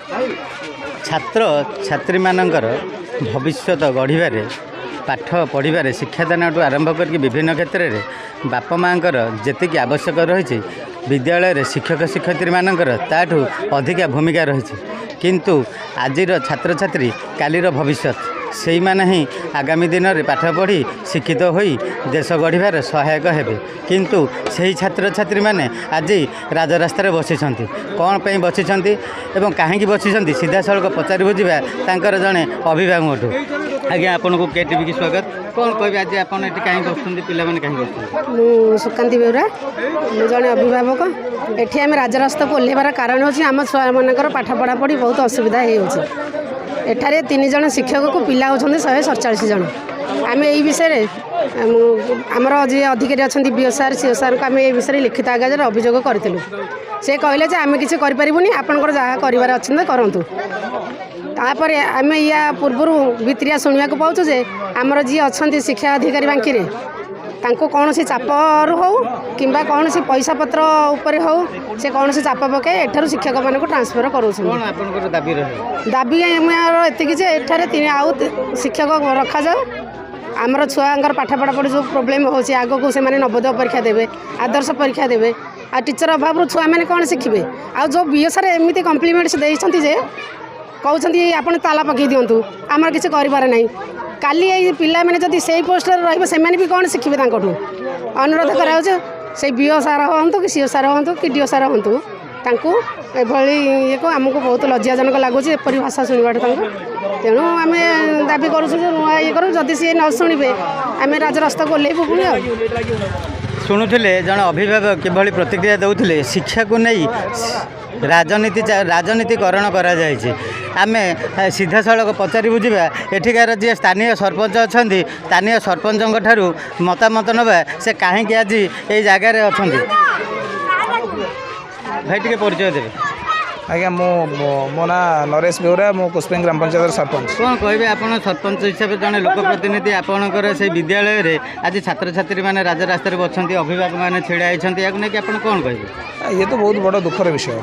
छात्र छात्री मानकर भविष्य गढ़ पाठ पढ़ार शिक्षादान आरंभ कर विभिन्न क्षेत्र में बाप माँ जी आवश्यक रही विद्यालय शिक्षक शिक्षयित्री मानकर ताठू अधिका भूमिका रही किंतु आजिर छात्र छात्री कालीर भविष्य से मैंने ही आगामी दिन में पाठ पढ़ी शिक्षित होई देश गढ़ार सहायक हेबे किंतु सही छात्र छात्री मैंने आज राजरास्तार बसी कौन पर बसी एवं कहीं बसी सीधा सड़क पचार बुझा तांकर जड़े अभिभावक आज्ञा आपन को केटीवी की स्वागत कौन कह आज आप कहीं बस पे कहीं बस सुकांती बेउरा जड़े अभिभावक एटी आम राजरास्ता को ओह्लैबार कारण हूँ आम छुआ मानकर पाठ पढ़ा पढ़ी बहुत असुविधा हो एठारे 3 जन शिक्षक को पिला होती 147 जन आम यही विषय आमर जी अधिकारी अच्छा बीओसार सीओसार को आम ये विषय लिखित आकाश अभियोग करूँ से कहले आम किसी करें आपंकर जहाँ कर अच्छे करूँ तापर आम या पूर्वर भित्रिया शुणा पाऊँ जे आमर जी अच्छा शिक्षा अधिकारी बांकी तांको कौन सी चापर हो कि कौन सी पैसा पत्र उपरे हो से कौन सी चाप पके एठार शिक्षक मान को ट्रांसफर कर दाबी एठारे आउ शिक्षक रखा जाओ आमर छुआर पाठ पढ़ा पढ़ी जो प्रोब्लेम हो आग को से नवोदय परीक्षा देवे आदर्श परीक्षा देवे आ टीचर अभाव छुआ मैंने कौन शिखे आ जो बीएसआर एमती कम्प्लीमेंट्स देते जे कहते आप ताला पकई दिंतु आमर किसी कर ना काली ये पिला मैंने जब से पोस्ट रही भी कौन शिखे अनुरोध कराऊँ से बीओ सार हूँ कि सीओ सार हूँ कि डीओ सार हूँ ये को आमको बहुत लज्जाजनक लगुच एपरी भाषा शुणा तेणु आम दाबी करूँ ये करूँ जदि सी न शुणे आम राजरास्ता को ओह्लैबू पुणी शुणुले जन अभिभावक किभली प्रतिक्रिया दौले शिक्षा को नहीं राजनीतिकरण करा जायछि आमे सीधा सड़क पचारि बुझा एठिकार जी स्थानीय सरपंच अच्छा स्थानीय सरपंच ठारू मतामत नवा से कहीं आज ये जगार अच्छा भाई टे परिचय देवे आज्ञा मो ना नरेश बेउरा मो कुसपेंग ग्राम पंचायत सरपंच कौन कहे आप सरपंच हिसाब से जड़े लोकप्रतिनिधि आपणकर से विद्यालय रे आज छात्र छात्री मैंने राजरास्त अच्छा अभिभावक मैंने छिड़ा होती या कौन कहे ये तो बहुत बड़ दुखर विषय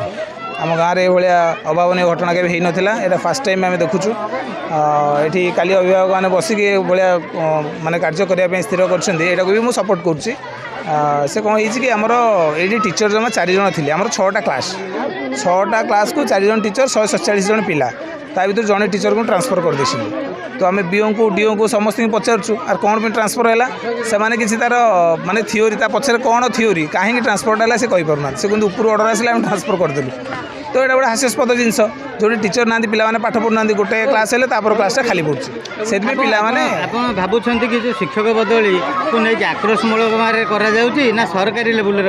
आम गाँव में ये अभावन घटना के हो ना फास्ट टाइम आम देखुचु ये काली अभिभावक मैंने बसिक भाया मानने कार्य करने स्थिर कर भी मुझे सपोर्ट करुँची से कौन हो आमर ये टीचर जमा 4 जन थे आम 6टा क्लास को 4 जन टीचर 147 जन पिला ता भर जड़े टीचर को ट्रांसफर कर दे तो आम बीओ को डीओ को समस्त पचारूँ आर कौन भी ट्रांसफर है से मैंने किसी तार माने थीओरी पछे कौन थीओरी कहीं ट्रांसफर है से कहीपर से कहते ऊपर ऑर्डर आसा ट्रांसफर करदेलु तो यहाँ गोटे हास्यास्पद जिनस जो टीचर ना पे पाठ पढ़ुना गोटे क्लास है क्लासटा खाली पड़े से आप भावुं कि जो शिक्षक बदली को लेकिन आक्रोशमूलक मारे ना सरकारी लेवल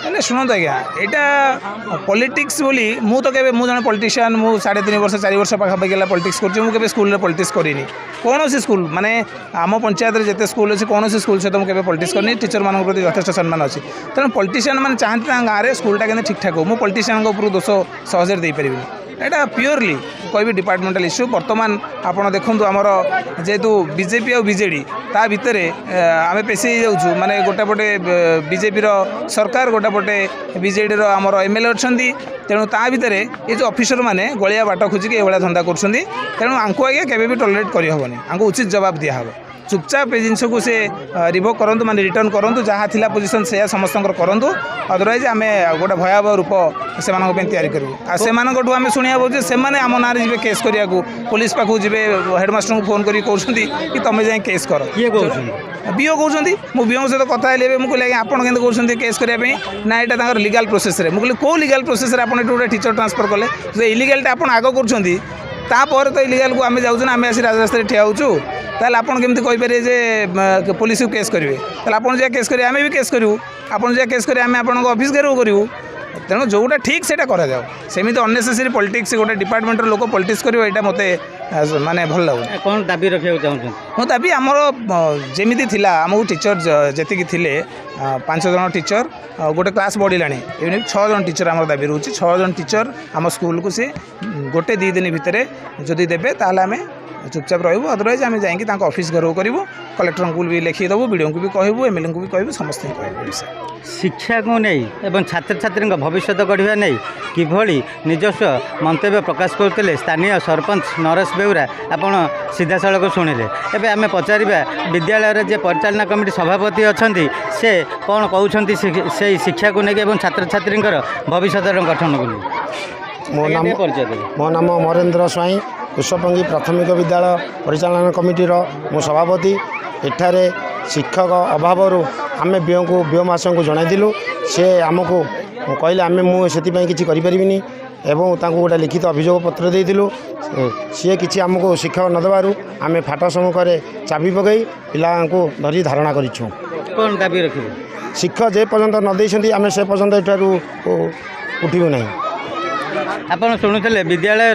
ना शुणु आज्ञा यहाँ पॉलिटिक्स बोली मु तो केबे जन पॉलिटिशियन मु 3.5 वर्ष 4 वर्ष पाखापाखि पॉलिटिक्स कर स्कूल में पॉलिटिक्स करनी कौन सी स्कूल माने आम पंचायत जिते स्कूल अच्छे कौन सी स्कूल सहित मुझे पॉलिटिक्स करनी टीचर मान प्रति यथेष सम्मान अच्छी तेणु पॉलिटिशियन मैंने चाहते गाँव में स्कूलटा के ठीक ठाक हो मु पॉलिटिशियन ऊपर दोष सहजरे दे पारि एटा प्योरली कह डिपार्टमेंटल इश्यू बर्तमान आपड़ देखूँ आमर जेहेतु बीजेपी और बीजेडी ता भितर आम पेशी जाऊँ माने गोटे पटे बीजेपी सरकार गोटे पटे बीजेडी आमर एमएलए अच्छा तेणु ता भितर ये जो ऑफिसर मैंने गलिया बाट खोजिक ये धंदा कर तेणु आंको आज्ञा केबे भी टॉलरेट करहबनी आंको उचित जवाब दिहब चुपचाप ये जिनस को से रिवोक करूँ माने रिटर्न करूँ जहाँ थिला पोजिशन से समस्त करूँ अदरवाइज आम गोटे भयावह रूप से तैयारी करूँ आठू आम शुणा पाचे से आम ना जी केस करा पुलिस पाखु जी हेडमास्टर को फोन कर कि तुम जाए केस कर बीओ कहते मु बीओ सहित कथा मुझे आपड़ के केस करने ना यहाँ लीगल प्रोसेस मुझे कौ लीगल प्रोसेस आप गोटे टीचर ट्रांसफर कले इलीगल आप आग कर तापर तो इलीगल को आम जाऊँ आम आसी राजरास्ता ठिया होचु ताल आपन केमती कहींपारे जे पुलिस को केस करेंगे ताल आप केस करेंगे आम भी केस करूँ आपन जहाँ केस करेंगे आम आप ऑफिस घेराव करूँ तेणु जोटा ठीक से कराऊ सेमती अननेसेसरी पॉलिटिक्स गोटे डिपार्टमेंट लोक पॉलिटिक्स कर मत माने भल लगे कौन दाबी रखा चाहूँ मो दाबी आमर जमी थी आमको टीचर जी थे 5 जन टीचर गोटे क्लास बढ़ला 6 जन टीचर आम दाबी रोचे 6 जन टीचर आम स्कूल को सी गोटे 2 दिन भितर जदि देवे ताल आम चुपचाप रही अदरवाइज आम जाकि ऑफिस घर करूँ कलेक्टर को भी लिखिदेबू विडीओ को भी कहूँ एमएलए को भी कहूँ समस्त कहूँ शिक्षा को नहीं एवं छात्र छात्री भविष्य गढ़ा नहीं किभली निजस्व मंतव्य प्रकाश करते स्थानीय सरपंच नरेश बेउरा आपण सीधा सड़क शुणिले एवं आम पचार विद्यालय जे परिचालना कमिटी सभापति अच्छा से कौन कहते से शिक्षा को लेकिन छात्र छात्री भविष्य गठन को मो नाम मरेन्द्र स्वाई पुष्पंगी प्राथमिक विद्यालय परिचालन कमिटीर मो सभापति एठारे शिक्षक अभाव आम बीओ महाशय को जनइलु सी आमको कहले आम मुझे किसी करें एवं गोटे लिखित अभियोग पत्र देलु सी किसी आमको शिक्षक नदेबार आम फाट सम्मुखें चाबी पकई पिला धरी धारणा करूँ कौन दाबी रखिए शिक्षक जे पर्यंत नदेई आम से पर्यंत एठारू उठू ना आपड़ शुणुले विद्यालय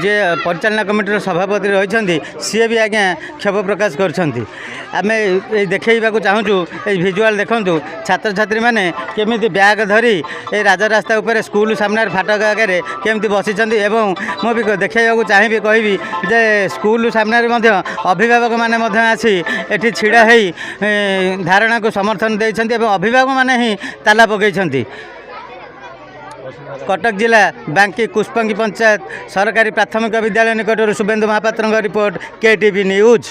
जे परिचालना कमिटी सभापति रही सी भी आज्ञा क्षोभ प्रकाश करमें देखा चाहूँ ये भिजुआल देखूँ छात्र छात्री मैंने केमी ब्याग धरी ये राजरास्ता उपर स्कूल सामने फाटक आगे केमी बसी मुझे देखा चाहिए कहबी जे स्कूल सामने अभिभावक मैंने आसी एटी छिड़ा धारणा को समर्थन देते अभिभावक मैंने ही ताला पकई कटक जिला बांकी कुष्पंगी पंचायत सरकारी प्राथमिक विद्यालय निकटर Subhendu Mahapatra report KTV news.